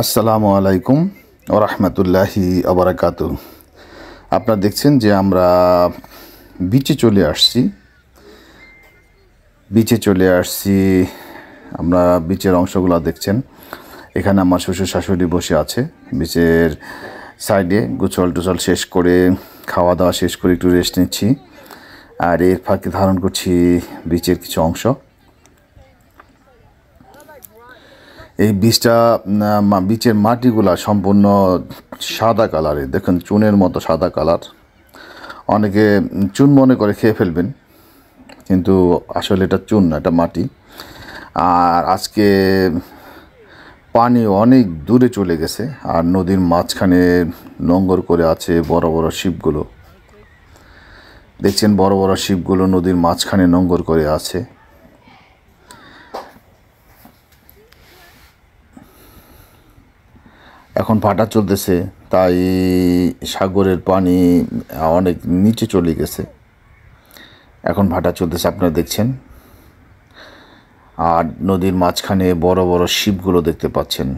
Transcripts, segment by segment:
আসসালামু আলাইকুম ওয়া রাহমাতুল্লাহি ওয়া বারাকাতুহু। আপনারা দেখছেন যে আমরা বিচে চলে আসছি। আমরা বিচের অংশগুলো দেখছেন। এখানে আমার শ্বশুর শাশুড়ি বসে আছে বিচের সাইডে। গোসল টোসল শেষ করে, খাওয়া দাওয়া শেষ করে একটু রেস্ট নিচ্ছি। আর এর ফাঁকে ধারণ করছি বিচের কিছু অংশ। এই বিচের মাটিগুলা সম্পূর্ণ সাদা কালারের, দেখুন চুনের মতো সাদা কালার। অনেকে চুন মনে করে খেয়ে ফেলবেন, কিন্তু আসলে এটা চুন না, এটা মাটি। আর আজকে পানি অনেক দূরে চলে গেছে, আর নদীর মাঝখানে নোঙর করে আছে বড় বড় শিপগুলো। দেখছেন বড় বড় শিপগুলো নদীর মাঝখানে নোঙর করে আছে। এখন ভাটা চলতেছে, তাই সাগরের পানি অনেক নিচে চলে গেছে। এখন ভাটা চলতেছে, আপনারা দেখছেন। আর নদীর মাঝখানে বড় বড় শিপগুলো দেখতে পাচ্ছেন।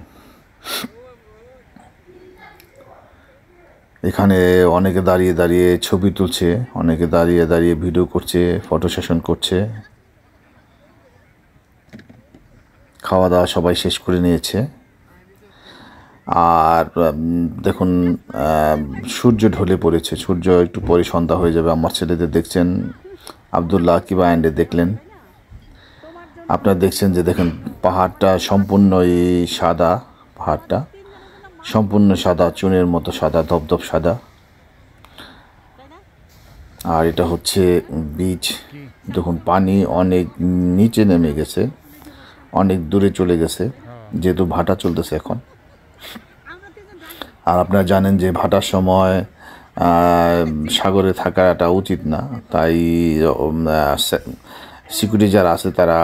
এখানে অনেকে দাঁড়িয়ে দাঁড়িয়ে ছবি তুলছে, অনেকে দাঁড়িয়ে দাঁড়িয়ে ভিডিও করছে, ফটো সেশন করছে। খাওয়া দাওয়া সবাই শেষ করে নিয়েছে। আর দেখুন সূর্য ঢলে পড়েছে, সূর্য একটু পরে সন্ধ্যা হয়ে যাবে। আমার ছেলেদের দেখছেন, আবদুল্লাহ কিবা অ্যান্ডে দেখলেন। আপনারা দেখছেন যে দেখেন পাহাড়টা সম্পূর্ণই সাদা, পাহাড়টা সম্পূর্ণ সাদা, চুনের মতো সাদা, ধপধপ সাদা। আর এটা হচ্ছে বিচ। দেখুন পানি অনেক নিচে নেমে গেছে, অনেক দূরে চলে গেছে, যেহেতু ভাটা চলতেছে এখন। আর আপনারা জানেন যে ভাটার সময় সাগরে থাকাটা উচিত না, তাই সিকিউরিটি যারা আছে তারা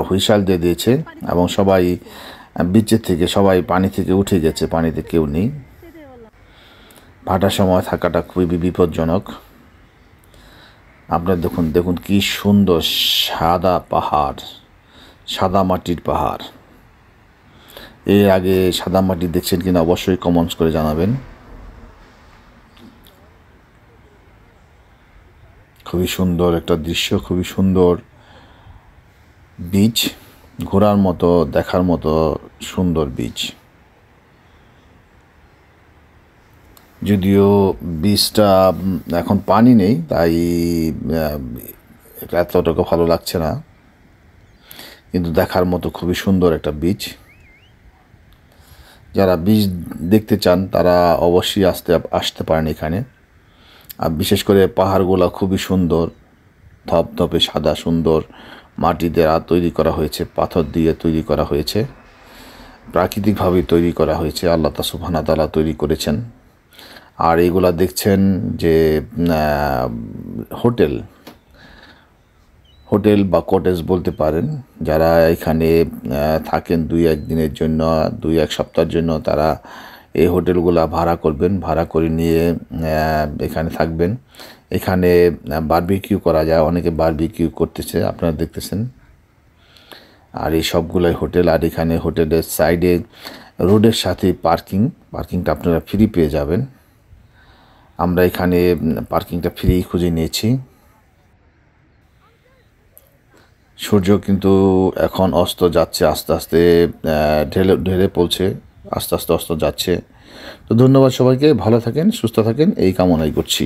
হুইসাল দিয়ে দিয়েছে, এবং সবাই বিচের থেকে, সবাই পানি থেকে উঠে গেছে, পানিতে কেউ নেই। ভাটার সময় থাকাটা খুবই বিপজ্জনক। আপনারা দেখুন কি সুন্দর সাদা পাহাড়, সাদা মাটির পাহাড়। এর আগে সাদা মাটি দেখছেন কিনা অবশ্যই কমেন্টস করে জানাবেন। খুবই সুন্দর একটা দৃশ্য, খুবই সুন্দর বিচ, ঘোরার মতো, দেখার মতো সুন্দর বিচ। যদিও বিচটা এখন পানি নেই, তাই এতটাকে ভালো লাগছে না, কিন্তু দেখার মতো খুবই সুন্দর একটা বিচ। যারা বিচ দেখতে চান তারা অবশ্যই আসতে পারেন এখানে। আর বিশেষ করে পাহাড়গুলো খুবই সুন্দর, ধপধপে সাদা, সুন্দর মাটি দ্বারা তৈরি করা হয়েছে, পাথর দিয়ে তৈরি করা হয়েছে, প্রাকৃতিকভাবে তৈরি করা হয়েছে। আল্লাহ সুবহানাহু ওয়া তাআলা তৈরি করেছেন। আর এইগুলা দেখছেন যে হোটেল বা কটেজ বলতে পারেন। যারা এখানে থাকেন 2-1 দিনের জন্য, 2-1 সপ্তাহের জন্য, তারা এই হোটেলগুলা ভাড়া করবেন, ভাড়া করে নিয়ে এখানে থাকবেন। এখানে বারবিকিউ করা যায়, অনেকে বারবিকিউ করতেছে, আপনারা দেখতেছেন। আর এই সবগুলোই হোটেল। আর এখানে হোটেলের সাইডে রোডের সাথে পার্কিংটা আপনারা ফ্রি পেয়ে যাবেন। আমরা এখানে পার্কিংটা ফ্রি খুঁজে নিয়েছি। সূর্য কিন্তু এখন অস্ত যাচ্ছে, আস্তে আস্তে ঢেলে পড়ছে, আস্তে আস্তে অস্ত যাচ্ছে। তো ধন্যবাদ সবাইকে, ভালো থাকেন, সুস্থ থাকেন, এই কামনাই করছি।